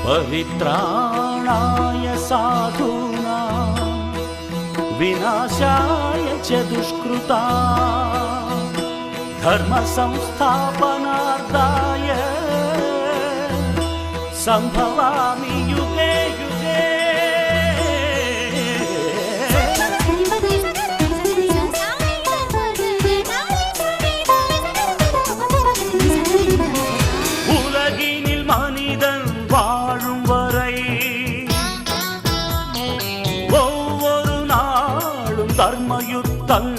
परित्राणाय साधूनां विनाशाय च दुष्कृता धर्म संस्थापनार्थाय संभवामि युगे युगे। உலகினில் மனிதன் வாழும் வரை ஒவ்வொரு நாளும் தர்மயுத்தம்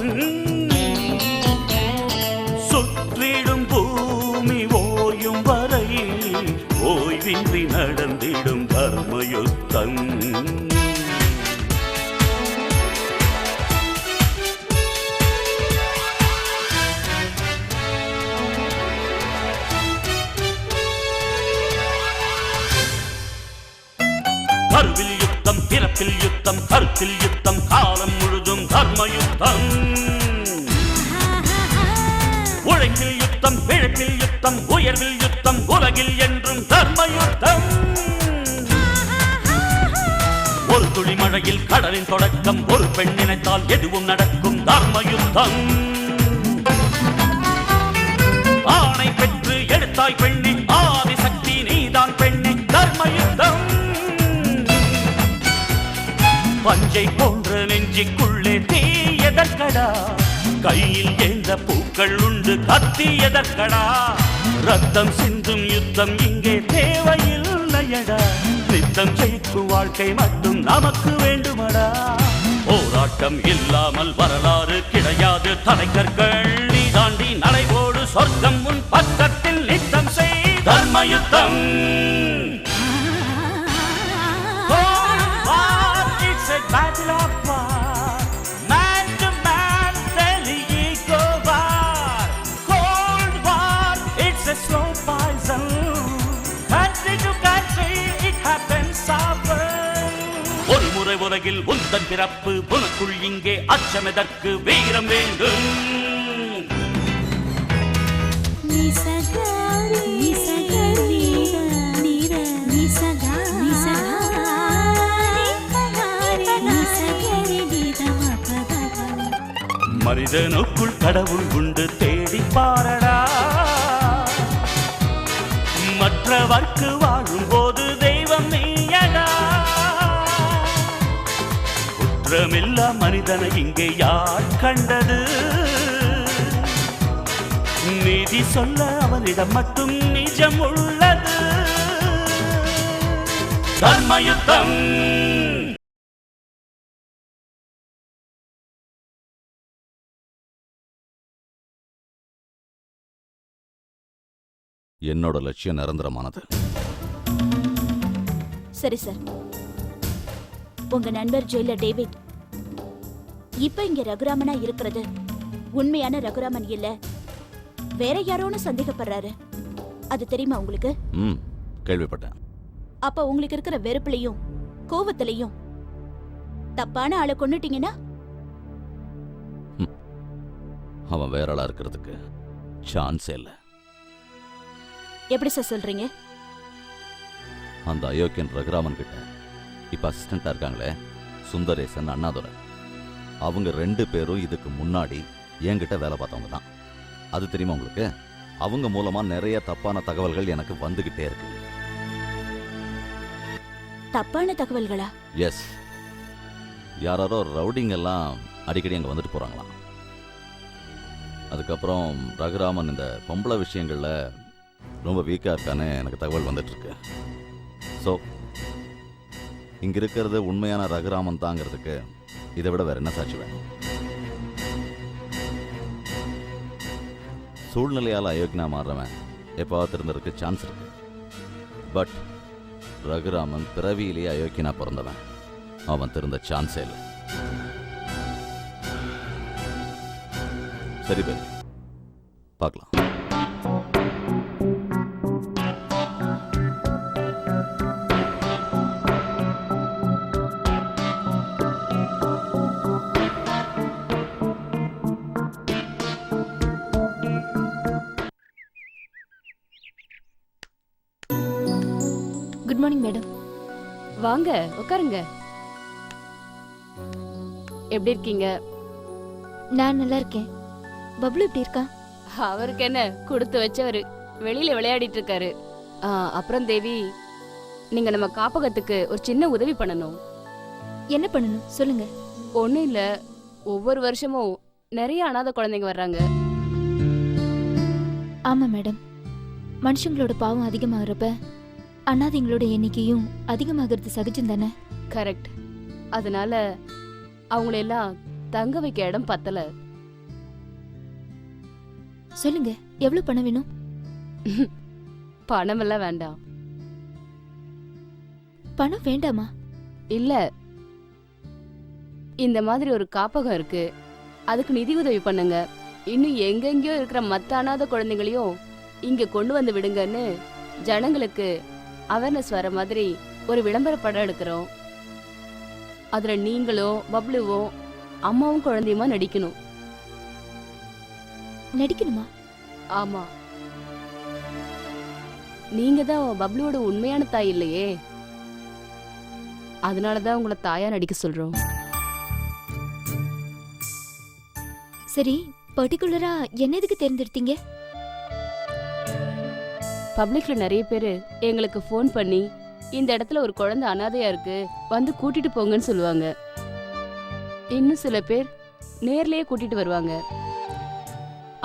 சுற்றிடும் பூமி ஓயும் வரை ஓய்வின்றி நடந்திடும் தர்மயுத்தம்। கருவில் யுத்தம், பிறப்பில் யுத்தம், கருத்தில் யுத்தம், காலம் முழுதும் தர்மயுத்தம்। உழைப்பில் யுத்தம், பிழைப்பில் யுத்தம், உயர்வில் யுத்தம், உலகில் என்றும் தர்மயுத்தம்। ஒரு துளி மழையில் கடலின் தொடக்கம், ஒரு பெண் நினைத்தால் எதுவும் நடக்கும் தர்மயுத்தம்। ஆணை பெற்று எடுத்தாய் பெண்ணே, ஆதிசக்தி நீதான் பெண்ணே, தர்மயுத்தம்। பஞ்சை போன்ற நெஞ்சிக்குள்ளே தீ எதற்கடா, கையில் ஏந்த பூக்கள் உண்டு கத்தி எதற்கடா, ரத்தம் சிந்தும் யுத்தம் இங்கே தேவையில்லையடா, நித்தம் ஜெயிக்கும் வாழ்க்கை மட்டும் நமக்கு வேண்டுமடா। போராட்டம் இல்லாமல் வரலாறு கிடையாது, தலைக்கற்கள் நீ தாண்டி நடைபோடு, சொர்க்கம் உன் பக்கத்தில் நித்தம் செய் தர்மயுத்தம்। Battle of war, man to man, daily ego war, cold war, it's a slow poison, country to country, it happens often। ஒரு முறை உலகில் உந்தன் பிறப்பு, உனக்குள் இங்கே அச்சமெதற்கு, வீரம் வேண்டும்। மனிதனுக்குள் கடவுள் உண்டு, தேடி பாரடா, மற்றவர்க்கு வாழும் போது தெய்வம் நீயடா। குற்றமில்லா மனிதனை இங்கே யார் கண்டது, நீதி சொல்ல அவனிடம் மட்டும் நிஜம் உள்ளது தர்மயுத்தம்। என்னோட லட்சியம் நிரந்தரமானது। சரி சார், உங்க நண்பர் ஜெயிலர் டேவிட் இப்ப இங்க ரகுராமனா இருக்கிறது உண்மையான ரகுராமன் இல்ல, வேற யாரோன்னு சந்தேகப்படுறாரு, அது தெரியுமா உங்களுக்கு? கேள்விப்பட்டேன்। அப்ப உங்களுக்கு இருக்கிற வெறுப்புலையும் கோவத்திலையும் தப்பான ஆளை கொன்னுட்டீங்கன்னா அவன் வேற ஆளா இருக்கிறதுக்கு சான்ஸே இல்லை। எப்படி சார் சொல்றீங்க? அந்த அயோக்கியன் ரகுராமன் கிட்ட இப்ப அசிஸ்டண்டா இருக்காங்களே சுந்தரேசன், அண்ணாதுரை, அவங்க 2 பேரும் இதுக்கு முன்னாடி என்கிட்ட வேலை பார்த்தவங்க தான்। அது தெரியுமா உங்களுக்கு? அவங்க மூலமா நிறைய தப்பான தகவல்கள் எனக்கு வந்துகிட்டே இருக்கு। தப்பான தகவல்களா? எஸ், யாரோ ரவுடிங் எல்லாம் அடிக்கடி அங்க வந்துட்டு போறாங்களாம்। அதுக்கப்புறம் ரகுராமன் இந்த பொம்பளை விஷயங்கள்ல ரொம்ப வீக்கா இருக்கான்னு எனக்கு தகவல் வந்துட்டு இருக்கு। ஸோ இங்க இருக்கிறது உண்மையான ரகுராமன் தாங்கிறதுக்கு இதை விட வேற என்ன சாட்சி வேணும்? சூழ்நிலையால் அயோக்கியனா மாறுறவன் எப்பாவது திருந்தருக்கு சான்ஸ் இருக்கு, பட் ரகுராமன் பிறவியிலேயே அயோக்கியனா பிறந்தவன், அவன் திருந்த சான்ஸே இல்லை। சரி பை, பார்க்கலாம்। Good morning madam. வாங்க உட்காருங்க. எப்படி இருக்கீங்க? நான் நல்லா இருக்கேன். பப்ளு எப்படி இருக்கா? அவருக்கு என்ன கொடுத்து வச்சவரு, வெளியில விளையாடிட்டு இருக்காரு. அப்புறம் தேவி, நீங்க நம்ம காப்பகத்துக்கு ஒரு சின்ன உதவி பண்ணணும். என்ன பண்ணணும் சொல்லுங்க. ஒண்ணும் இல்ல, ஒவ்வொரு வருஷமும் நிறைய அனாதை குழந்தைங்க வர்றாங்க. ஆமா மேடம், மனுஷங்களோட பாவம் அதிகமாகறப்ப அனாதைங்களோட எண்ணிக்கையும் அதிகமாகிறது சகஜம் தானே? கரெக்ட். அதனால அவங்களெல்லாம் தங்க வைக்க இடம் பத்தல. சொல்லுங்க, எவ்வளவு பணம் வேணும்? பணம் எல்லாம் வேண்டாம். பணம் வேண்டாமா? இல்ல, இந்த மாதிரி ஒரு காப்பகம் இருக்கு, அதுக்கு நிதி உதவி பண்ணுங்க. இன்னும் எங்கெங்கயோ இருக்கிற மத்த அனாதை குழந்தைங்களையும் இங்க கொண்டு வந்து விடுங்கன்னு ஜனங்களுக்கு அவேர்னஸ் வர மாதிரி ஒரு விளம்பர படம் எடுக்கிறோம். அதுல நீங்களும் பப்ளுவும் அம்மாவும் குழந்தையுமா நடிக்கணும். நடிக்கணுமா? ஆமா, நீங்க தான் பப்ளுவோட உண்மையான தாய் இல்லையே, அதனாலதான் உங்களை தாயா நடிக்க சொல்றோம். சரி, பர்டிகுலரா என்ன எதுக்கு தேர்ந்தெடுத்தீங்க? பப்ளிக்ல நிறைய பேரு எங்களுக்கு ஃபோன் பண்ணி இந்த இடத்துல ஒரு குழந்தை அனாதையா இருக்கு, வந்து கூட்டிட்டு போங்கன்னு சொல்லுவாங்க. இன்னும் சில பேர் நேர்லயே கூட்டிட்டு வருவாங்க.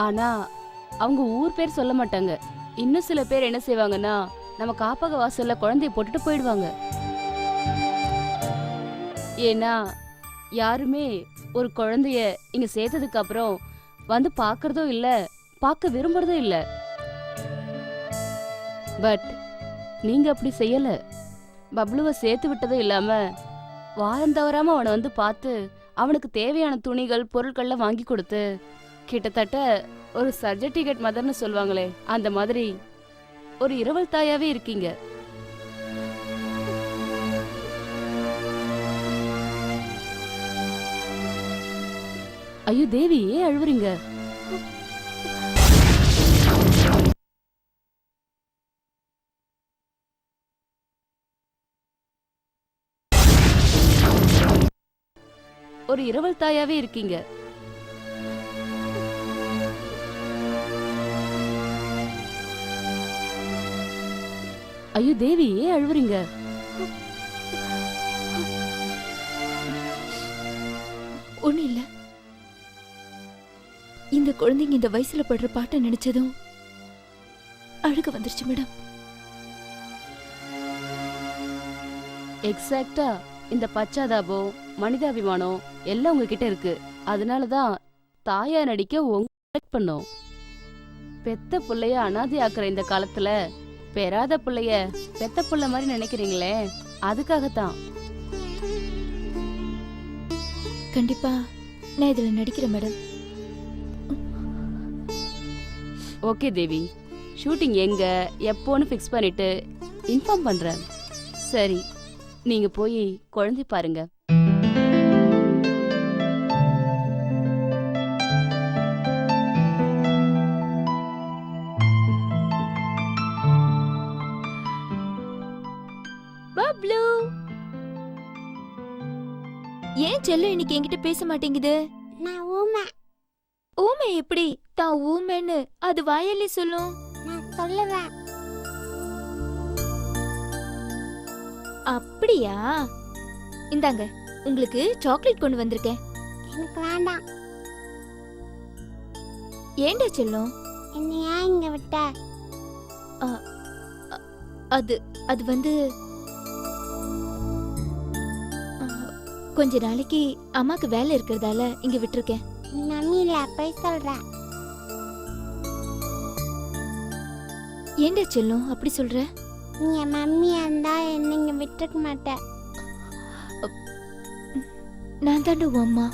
ஆனா அவங்க ஊர் பேர் சொல்ல மாட்டாங்க. இன்னும் சில பேர் என்ன செய்வாங்கன்னா, நம்ம காப்பக வாசல்ல குழந்தைய போட்டுட்டு போயிடுவாங்க. ஏன்னா யாருமே ஒரு குழந்தைய இங்க சேர்த்ததுக்கு அப்புறம் வந்து பாக்குறதும் இல்ல, பார்க்க விரும்புறதும் இல்ல. பட் நீங்க அப்படி செய்யல. பப்ளுவை சேர்த்து விட்டதும் இல்லாம வாரம் தவறாம அவனை வந்து பார்த்து அவனுக்கு தேவையான துணிகள் பொருட்கள்லாம் வாங்கி கொடுத்து, கிட்டத்தட்ட ஒரு சர்டிபிகேட் மதர்னு சொல்லுவாங்களே, அந்த மாதிரி ஒரு இரவல் தாயாவே இருக்கீங்க. ஐயோ தேவி, ஏன் அழுவுறீங்க? ஒரு இரவல் தாயாவே இருக்கீங்க. ஐயோ தேவி, ஏன் அழுவுறீங்க? ஒண்ணும் இல்ல. இந்த குழந்தைங்க இந்த வயசுல படுற பாட்டை நினைச்சதும் அழுக வந்துருச்சு மேடம். எக்ஸாக்டா இந்த பச்சாதாபம், மனிதாபிமானம் எல்லாம் உங்ககிட்ட இருக்கு. அதனாலதான் தாயா நடிக்க உங்க பண்ணோம். பெத்த புள்ளைய அனாதை ஆக்குற இந்த காலத்துல பெறாத புள்ளைய பெத்த புள்ள மாதிரி நினைக்கிறீங்களே, அதுக்காகத்தான். கண்டிப்பா நான் இதுல நடிக்கிறேன் மேடம். ஓகே தேவி, ஷூட்டிங் எங்க எப்போன்னு ஃபிக்ஸ் பண்ணிட்டு இன்ஃபார்ம் பண்றேன். சரி, நீங்க போய் குழந்தை பாருங்க. பப்ளு, ஏன் செல்லம் இன்னைக்கு என்கிட்ட பேச மாட்டேங்குது? நான் ஊமை. ஊமை எப்படி? தான் ஊமைன்னு அது வாயாலே சொல்லும். நான் சொல்லுவேன். அப்படியா? இந்தாங்க, உங்களுக்கு சாக்லேட் கொண்டு வந்திருக்கேன். எனக்கு வேண்டாம். ஏண்டா செல்லம்? என்னை ஏன் இங்க விட்ட? அது அது வந்து கொஞ்ச நாளைக்கு அம்மாக்கு வேலை இருக்கிறதால இங்க விட்டுருக்கேன். நீ மம்மி இல்ல, போய் சொல்ற. ஏண்டா செல்லம் அப்படி சொல்ற? நீ என் மம்மியா இருந்தா என்ன இங்க விட்டுருக்க மாட்ட. நான் தாண்டா உன் அம்மா.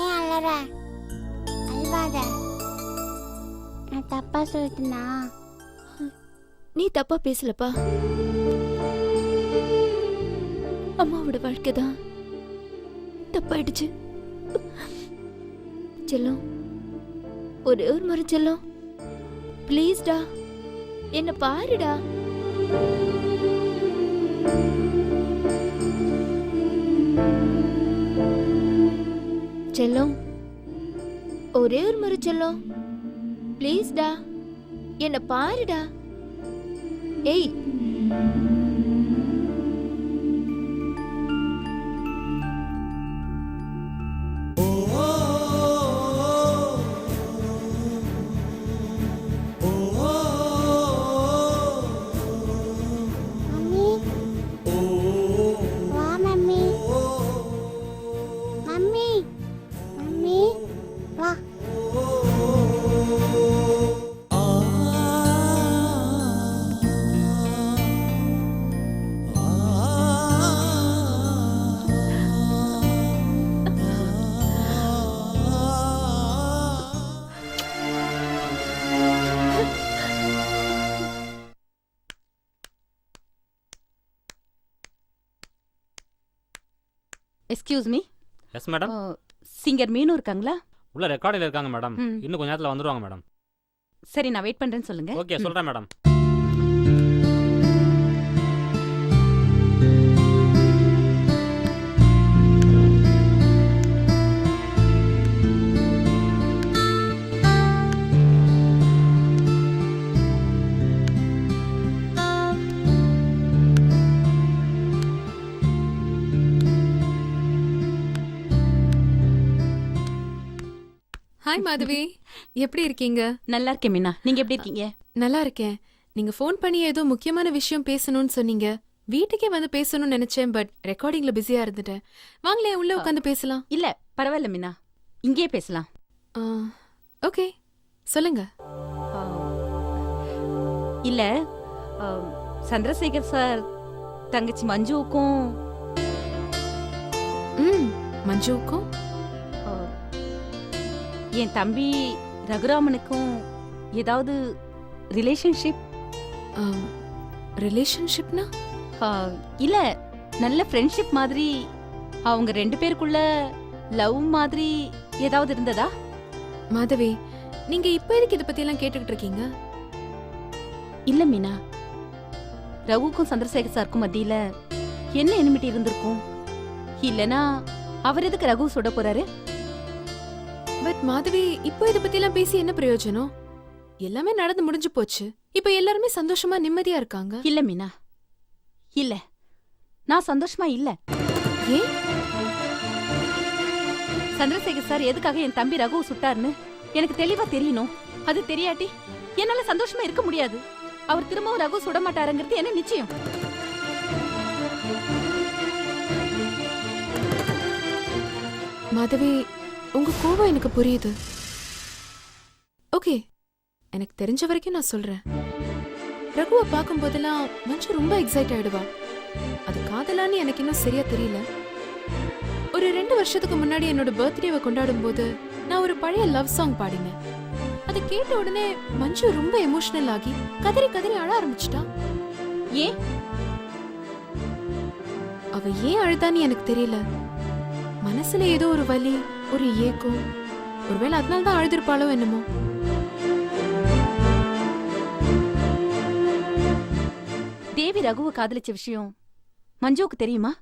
ஏன் அலற? அல்வாத. நான் தப்பா சொல்லிட்டேனா? நீ தப்பா பேசலப்பா. அம்மாவோட வாழ்க்கை தான் தப்பாயிடுச்சு. செல்லம், ஒரே ஒரு முறை செல்லம், ப்ளீஸ்டா என்ன பாருடா. செல்லம், ஒரே ஒரு முறை செல்லம், ப்ளீஸ்டா, என்ன பாருடா. ஏய், மம்மி வா மம்மி மம்மி மம்மி வா excuse me, yes madam. Singer மீனு இருக்காங்களா? உள்ள ரெக்கார்டில் இருக்காங்க மேடம். ம். இன்னும் கொஞ்ச நேரத்தில் வந்துருவாங்க மேடம். சரி, நான் வெயிட் பண்றேன்னு சொல்லுங்க. ஓகே, சொல்கிறேன் மேடம். ஹாய் மாதவி, எப்படி இருக்கீங்க? நல்லா இருக்கேன் மீனா, நீங்க எப்படி இருக்கீங்க? நல்லா இருக்கேன். நீங்க ஃபோன் பண்ணி ஏதோ முக்கியமான விஷயம் பேசணும்னு சொன்னீங்க. வீட்டுக்கே வந்து பேசணும்னு நினைச்சேன், பட் ரெக்கார்டிங்ல பிஸியா இருந்துட்டேன். வாங்களே உள்ள உட்காந்து பேசலாம். இல்ல பரவாயில்ல மீனா, இங்கேயே பேசலாம். ஓகே, சொல்லுங்க. ஆ, இல்ல ஆ, சந்திரசேகர் சார் தங்கச்சி மஞ்சுவுக்கும் மஞ்சுவுக்கும் ஆ, என் தம்பி ரகுராமனுக்கும் ஏதாவது ரிலேஷன்ஷிப்? ரிலேஷன்ஷிப்னா? இல்ல, நல்ல ஃப்ரெண்ட்ஷிப் மாதிரி, அவங்க ரெண்டு பேருக்குள்ள லவ் மாதிரி ஏதாவது இருந்ததா? மாதவி, நீங்க இப்ப எதுக்கு இத பத்தி எல்லாம் கேட்டுக்கிட்டு இருக்கீங்க? இல்ல மீனா, ரகுக்கும் சந்திரசேகர் சாருக்கும் மத்தியில என்ன எனிமிட்டி இருந்திருக்கும்? இல்லனா அவர் எதுக்கு ரகு சுட போறாரு? பட் மாதவி, இப்போ இத பத்தி எல்லாம் பேசி என்ன பிரயோஜனம்? எல்லாமே நடந்து முடிஞ்சு போச்சு. இப்ப எல்லாருமே சந்தோஷமா நிம்மதியா இருக்காங்க. இல்ல மீனா, இல்ல, நான் சந்தோஷமா இல்ல. ஏன்? சந்திரசேகர் சார் எதுக்காக என் தம்பி ரகு சுட்டாருன்னு எனக்கு தெளிவா தெரியணும். அது தெரியாட்டி என்னால சந்தோஷமா இருக்க முடியாது. அவர் திரும்பவும் ரகு சுட மாட்டாருங்கிறது என்ன நிச்சயம்? மாதவி, உங்க கோவம் எனக்கு புரியுது. ஓகே, எனக்கு தெரிஞ்ச வரைக்கும் நான் சொல்றேன். ரகுவை பார்க்கும் போதெல்லாம் மஞ்சு ரொம்ப எக்ஸைட் ஆயிடுவா. அது காதலான்னு எனக்கு இன்னும் சரியா தெரியல. ஒரு 2 வருஷத்துக்கு முன்னாடி என்னோட பர்த்டேவை கொண்டாடும் போது நான் ஒரு பழைய லவ் சாங் பாடினேன். அதை கேட்ட உடனே மஞ்சு ரொம்ப எமோஷனல் ஆகி கதறி கதறி அழ ஆரம்பிச்சிட்டா. ஏன்? அவ ஏன் அழுதான்னு எனக்கு தெரியல. மனசுல ஏதோ ஒரு வலி, ஒரு ஏக்கம். ஒருவேளை அதனால தான் அழுதிருப்பாளோ என்னமோ. தேவி ரகுவை காதலிச்ச விஷயம் மஞ்சுவுக்கு தெரியுமா?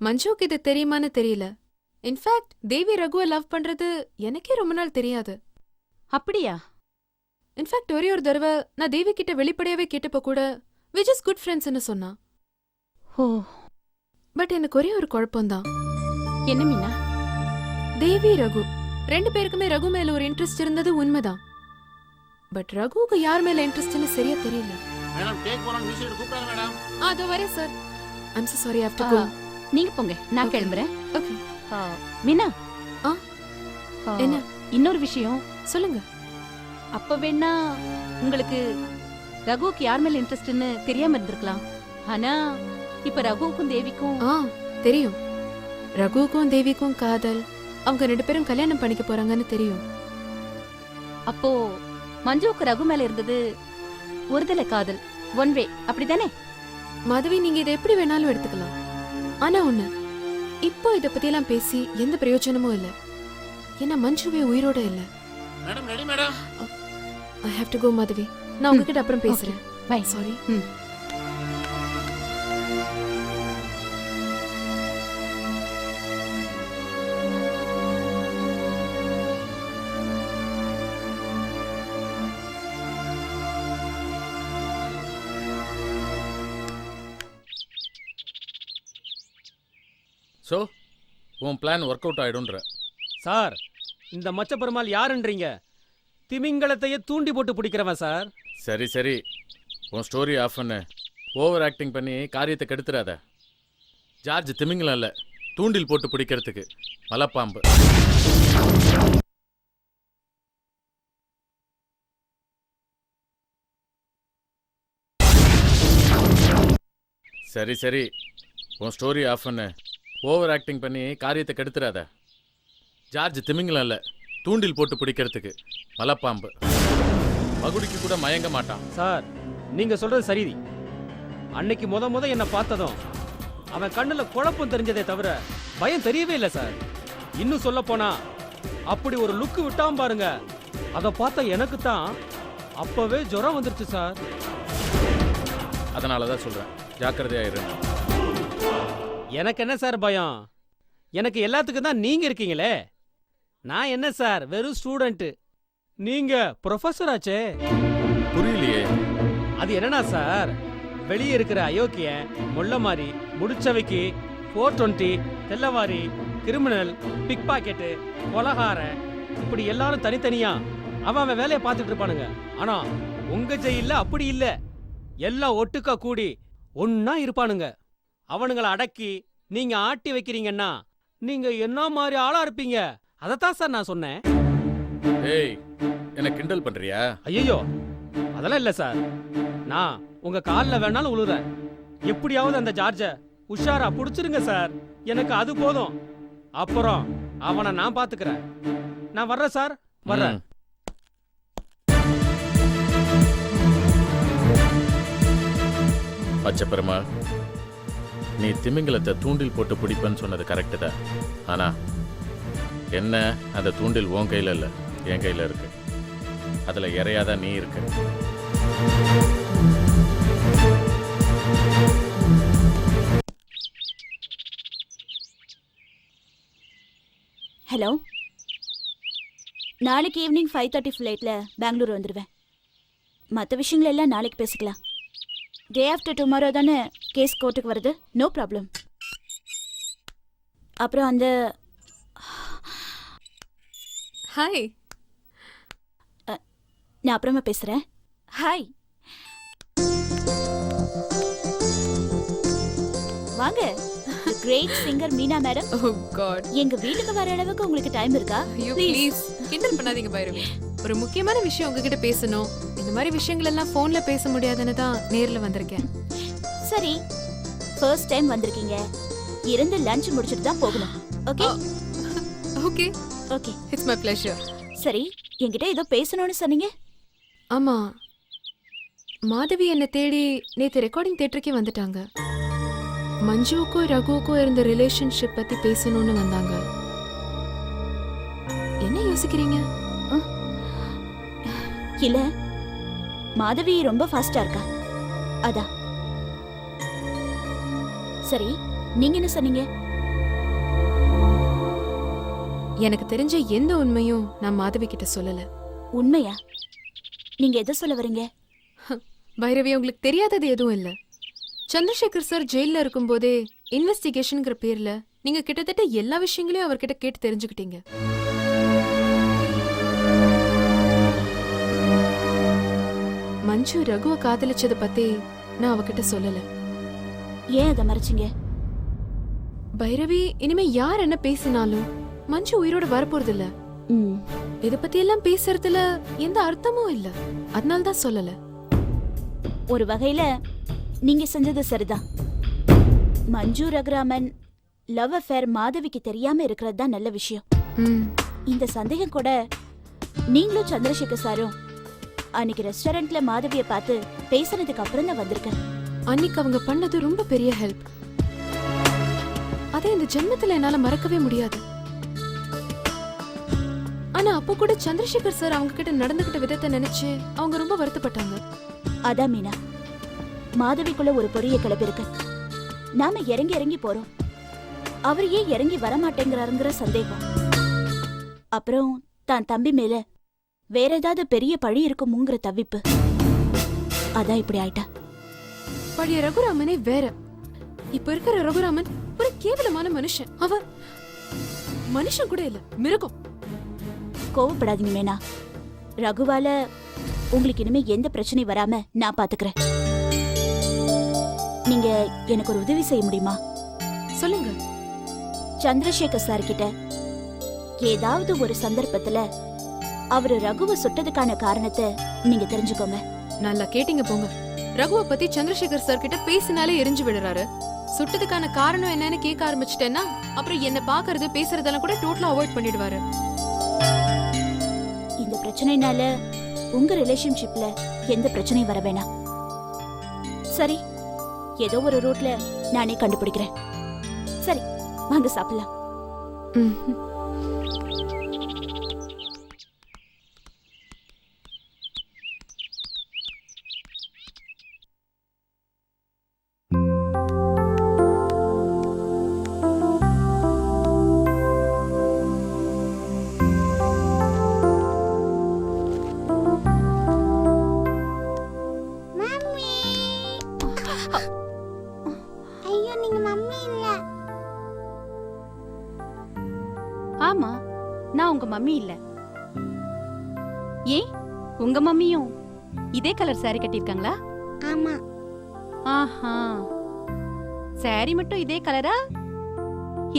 மஞ்சுக்கு இது தெரியுமான்னு தெரியல. இன்ஃபேக்ட் தேவி ரகுவை லவ் பண்றது எனக்கே ரொம்ப நாள் தெரியாது. அப்படியா? இன்ஃபேக்ட் ஒரே ஒரு தடவை நான் தேவி கிட்ட வெளிப்படையாவே கேட்டப்ப கூட வி ஜஸ்ட் குட் ஃப்ரெண்ட்ஸ்னு சொன்னா. ஓ, பட் எனக்கு ஒரே ஒரு குழப்பம்தான். என்ன மீனா? தேவி ரகு 2 பேருக்குமே ரகு மேல ஒரு இன்ட்ரெஸ்ட் இருந்தது உண்மைதான். பட் ரகுவுக்கு யார் மேல இன்ட்ரெஸ்ட்னு சரியா தெரியல. மேடம், கேக் போறாங்க, மியூசிக் கூப்பிடுறாங்க மேடம். அதோ வரேன் sir. I'm so sorry, I have to go. நீங்க போங்க, நான் Okay. கிளம்புறேன். ஓகே. மீனா, ஆ? என்ன? இன்னொரு விஷயம். சொல்லுங்க. அப்ப வேணா உங்களுக்கு ரகுவுக்கு யார் மேல இன்ட்ரெஸ்ட்னு தெரியாம இருந்திருக்கலாம். ஆனா இப்ப ரகுவுக்கும் தேவிக்கும் தெரியும். ரகுவுக்கும் தேவிக்கும் காதல், அவங்க 2 பேரும் கல்யாணம் பண்ணிக்க போறாங்கன்னு தெரியும். அப்போ மஞ்சுவுக்கு ரகு மேல இருந்தது ஒருதலை காதல், ஒன் வே, அப்படிதானே? மாதவி, நீங்க இதை எப்படி வேணாலும் எடுத்துக்கலாம். ஆனா ஒண்ணு, இப்போ இத பத்தி எல்லாம் பேசி எந்த பிரயோஜனமும் இல்ல. ஏன்னா மஞ்சுவே உயிரோட இல்ல. Madam, ready madam. I have to go, Madhavi. நான் உங்ககிட்ட அப்புறம் பேசுறேன். பை. சாரி. ஸோ உன் பிளான் ஒர்க் அவுட் ஆயிடும்ன்ற. சார், இந்த மச்ச பெருமாள் யாருன்றீங்க? திமிங்கலத்தையே தூண்டி போட்டு பிடிக்கிறவன் சார். சரி சரி, உன் ஸ்டோரி ஆஃப் பண்ணு. ஓவர் ஆக்டிங் பண்ணி காரியத்தை கெடுத்துறாத. ஜார்ஜ் திமிங்கலம் இல்லை, தூண்டில் போட்டு பிடிக்கிறதுக்கு மலைப்பாம்பு. சரி சரி, உன் ஸ்டோரி ஆஃப் பண்ணு. ஓவர் ஆக்டிங் பண்ணி காரியத்தை கெடுத்துறாத. ஜார்ஜ் திமிங்கலம் இல்லை, தூண்டில் போட்டு பிடிக்கிறதுக்கு மலைப்பாம்பு. மகுடிக்கு கூட மயங்க மாட்டான். சார், நீங்க சொல்றது சரி. அன்னைக்கு முத என்ன பார்த்ததும் அவன் கண்ணுல குழப்பம் தெரிஞ்சதே தவிர பயம் தெரியவே இல்லை சார். இன்னும் சொல்ல போனா அப்படி ஒரு லுக்கு விட்டாம பாருங்க, அதை பார்த்த எனக்கு தான் அப்பவே ஜுரம் வந்துருச்சு சார். அதனால தான் சொல்றேன், ஜாக்கிரதையாயிரு. எனக்கு என்ன சார் பயம்? எனக்கு எல்லாத்துக்கும் தான் நீங்க இருக்கீங்களே. நான் என்ன சார், வெறும் ஸ்டூடெண்ட். நீங்க ப்ரொஃபஸர் ஆச்சே. புரியலையே. அது என்னன்னா சார், வெளியே இருக்கிற அயோக்கியன், முள்ள மாதிரி, முடிச்சவைக்கு, 420, தெல்லவாரி, கிரிமினல், பிக் பாக்கெட்டு, கொலகாரன், இப்படி எல்லாரும் தனித்தனியா அவன் வேலையை பார்த்துட்டு இருப்பானுங்க. ஆனா உங்க ஜெயில அப்படி இல்ல, எல்லாம் ஒட்டுக்கா கூடி ஒன்னா இருப்பானுங்க. அவனுங்களை அடக்கி நீங்க ஆட்டி வைக்கிறீங்கன்னா நீங்க என்ன மாதிரி ஆளா இருப்பீங்க. அதத்தான் சார் நான் சொன்னேன். ஏய், என்ன கிண்டல் பண்றியா? ஐயோ, அதெல்லாம் இல்ல சார். நான் உங்க காலில் வேணாலும் உழுறேன். எப்படியாவது அந்த ஜார்ஜ உஷாரா புடிச்சிருங்க சார். எனக்கு அது போதும். அப்புறம் அவனை நான் பாத்துக்கிறேன். நான் வர்றேன் சார், வர்றேன். பச்சைப்பெருமாள், நீ திமிங்கலத்தை தூண்டில் போட்டு பிடிப்பேன்னு சொன்னது கரெக்டு தான். ஆனா என்ன, அந்த தூண்டில் உன் கையில இல்ல, என் கையில இருக்கு. அதுல இறையாதான் நீ இருக்கு. ஹலோ, நாளைக்கு ஈவினிங் 5:30 ஃப்ளைட்ல பெங்களூர் வந்துடுவேன். மற்ற விஷயங்கள் எல்லாம் நாளைக்கு பேசிக்கலாம். டே ஆஃப்டர் டுமாரோ தானே கேஸ் கோர்ட்டுக்கு வருது. No problem. அப்புறம் அந்த ஹாய், நான் அப்புறமா பேசுறேன். ஹாய், வாங்க. Great singer Meena madam. Oh god, எங்க வீட்டுக்கு வர அளவுக்கு உங்களுக்கு டைம் இருக்கா? ஐயோ ப்ளீஸ் கிண்டல் பண்ணாதீங்க பைரவி. ஒரு முக்கியமான விஷயம் உங்ககிட்ட பேசணும். இந்த மாதிரி விஷயங்கள் எல்லாம் போன்ல பேச முடியாதுன்னு தான் நேர்ல வந்திருக்கேன். சரி, ஃபர்ஸ்ட் டைம் வந்திருக்கீங்க. இருந்து லஞ்ச் முடிச்சிட்டு தான் போகணும். Okay okay okay, it's my pleasure. சரி, என்கிட்ட ஏதோ பேசணும்னு சொன்னீங்க. ஆமா, மாதவி என்னை தேடி நேத்து ரெக்கார்டிங் தியேட்டருக்கே வந்துட்டாங்க. மஞ்சுவுக்கும் ரகுவுக்கும் இருந்த ரிலேஷன்ஷிப் பத்தி பேசணும்னு வந்தாங்க. என்ன யோசிக்கிறீங்க? இல்ல, மாதவி ரொம்ப ஃபாஸ்டா இருக்கா, அதான். சரி, நீங்க என்ன சொன்னீங்க? எனக்கு தெரிஞ்ச எந்த உண்மையும் நான் மாதவி கிட்ட சொல்லல. உண்மையா? நீங்க எதை சொல்ல வரீங்க? பைரவி, உங்களுக்கு தெரியாதது எதுவும் இல்ல. சந்திரசேகர் சார் ஜெயில இருக்கும்போதே இன்வெஸ்டிகேஷன்ங்கிற பேர்ல நீங்க கிட்டத்தட்ட எல்லா விஷயங்களையும் அவர்கிட்ட கேட்டு தெரிஞ்சுக்கிட்டீங்க. மஞ்சு ரகுவை காதலிச்சத பத்தி நான் அவகிட்ட சொல்லல. ஏன் அதை மறைச்சிங்க? பைரவி, இனிமே யார் என்ன பேசினாலும் மஞ்சு உயிரோட வரப்போறது இல்ல. இத பத்தி எல்லாம் பேசுறதுல எந்த அர்த்தமும் இல்ல. அதனால தான் சொல்லல. ஒரு வகையில நீங்க செஞ்சது சரிதான். மஞ்சு ரகுராமன் லவ் அஃபேர் மாதவிக்கு தெரியாம இருக்கிறது தான் நல்ல விஷயம். இந்த சந்தேகம் கூட நீங்களும் சந்திரசேகர் சாரும் அன்னைக்கு ரெஸ்டாரண்ட்ல மாதவியை பார்த்து பேசினதுக்கு அப்புறம் தான் வந்திருக்கேன். அன்னைக்கு அவங்க பண்ணது ரொம்ப பெரிய ஹெல்ப். அதை இந்த ஜென்மத்துல என்னால மறக்கவே முடியாது. ஆனா அப்போ கூட சந்திரசேகர் சார் அவங்க கிட்ட நடந்துகிட்ட விதத்தை நினைச்சு அவங்க ரொம்ப வருத்தப்பட்டாங்க. அதான் மீனா, மாதவிக்குள்ள ஒரு பொரிய கிளப்பி இருக்கு. நாம இறங்கி இறங்கி போறோம், அவர் ஏன் இறங்கி வரமாட்டேங்கிறாருங்கிற சந்தேகம். அப்புறம் தான் தம்பி மேல வேற ஏதாவது பெரிய பழி இருக்குமுங்கிற தவிப்பு. அதான் இப்படி ஆயிட்டா. பழைய ரகுராமனே வேற. இப்ப இருக்கிற ரகுராமன் ஒரு கேவலமான மனுஷன். அவன் மனுஷன் கூட இல்ல, மிருகம். கோவப்படாதீங்க மீனா. ரகுவால உங்களுக்கு இனிமே எந்த பிரச்சனையும் வராம நான் பாத்துக்கிறேன். நீங்க எனக்கு ஒரு உதவி செய்ய முடியுமா? சொல்லுங்க. சந்திரசேகர் சார் கிட்ட ஏதாவது ஒரு சந்தர்ப்பத்துல அவரு ரகுவை சுட்டதுக்கான காரணத்தை நீங்க தெரிஞ்சுக்கோங்க. நல்லா கேட்டீங்க போங்க. ரகுவை பத்தி சந்திரசேகர் சார் கிட்ட பேசினாலே எரிஞ்சு விடுறாரு. சுட்டதுக்கான காரணம் என்னன்னு கேட்க ஆரம்பிச்சிட்டேன்னா அப்புறம் என்ன பாக்குறது பேசுறதெல்லாம் கூட டோட்டலா அவாய்ட் பண்ணிடுவாரு. இந்த பிரச்சனைனால உங்க ரிலேஷன்ஷிப்ல எந்த பிரச்சனையும் வர வேணாம். சரி, ஏதோ ஒரு ரூட்ல நானே கண்டுபிடிக்கிறேன். சரி, வாங்க சாப்பிடலாம். ஐயோ, நீங்க மம்மி இல்ல. ஆமா, நான் உங்க மம்மி இல்ல. ஏன் உங்க மம்மியும் இதே கலர் சாரி கட்டிருக்காங்களா? ஆமா. ஆஹா, சாரி மட்டும் இதே கலரா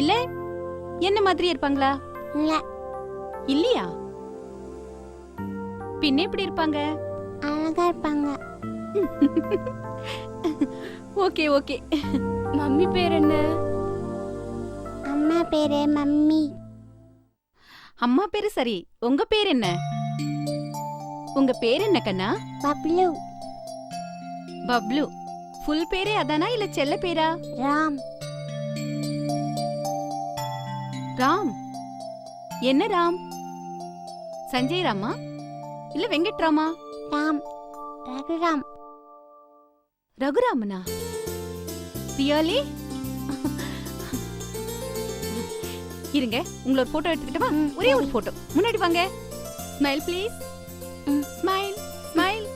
இல்ல என்ன மாதிரி இருப்பாங்களா? இல்ல. இல்லையா? பின்ன எப்படி இருப்பாங்க? அழகா இருப்பாங்க. Okay okay. மம்மி பேர் என்ன? அம்மா பேரு மம்மி. அம்மா பேரு சரி, உங்க பேர் என்ன? உங்க பேர் என்ன கண்ணா? பப்ளு. பப்ளு. ஃபுல் பேரே அதானா இல்ல செல்ல பேரா? ராம். ராம். என்ன ராம்? சஞ்சய் ராமா இல்ல வெங்கட் ராமா? ராம். ரகுராம். ரகுராமனா? ரியலி? இருங்க, உங்களோட போட்டோ எடுத்துக்கிட்டவா? ஒரே ஒரு போட்டோ. முன்னாடி வாங்க. Smile please. Smile smile.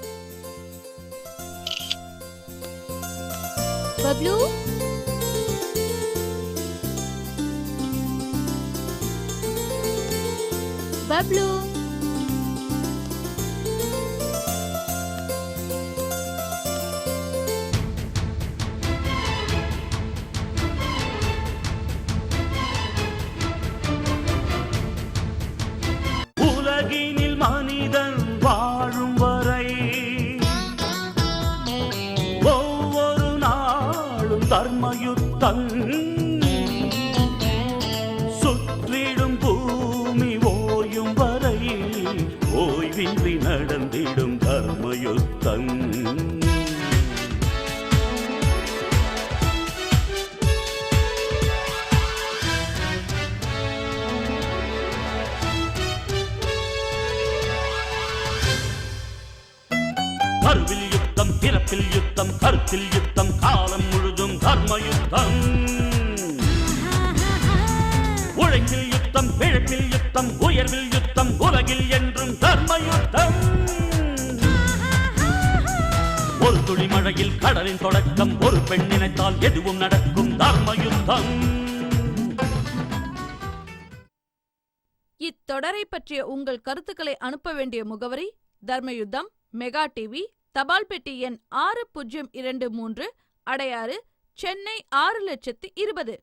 Bablu, Bablu. உலகினில் மனிதன் வாழும் வரை ஒவ்வொரு நாளும் தர்மயுத்தம். சுற்றிடும் பூமி ஓயும் வரை ஓய்வின்றி நடந்திடும் தர்மயுத்தம். கருவில் யுத்தம், பிறப்பில் யுத்தம், கருத்தில் யுத்தம், காலம் முழுதும் தர்மயுத்தம். உழைப்பில் யுத்தம், பிழைப்பில் யுத்தம், உயர்வில் யுத்தம், உலகில் என்றும் தர்மயுத்தம். ஒரு துளி மழையில் கடலின் தொடக்கம், ஒரு பெண் நினைத்தால் எதுவும் நடக்கும் தர்மயுத்தம். இத்தொடரை பற்றிய உங்கள் கருத்துக்களை அனுப்ப வேண்டிய முகவரி தர்மயுத்தம், மெகா டிவி, தபால் பெட்டி எண் 6023, அடையாறு, சென்னை 602020.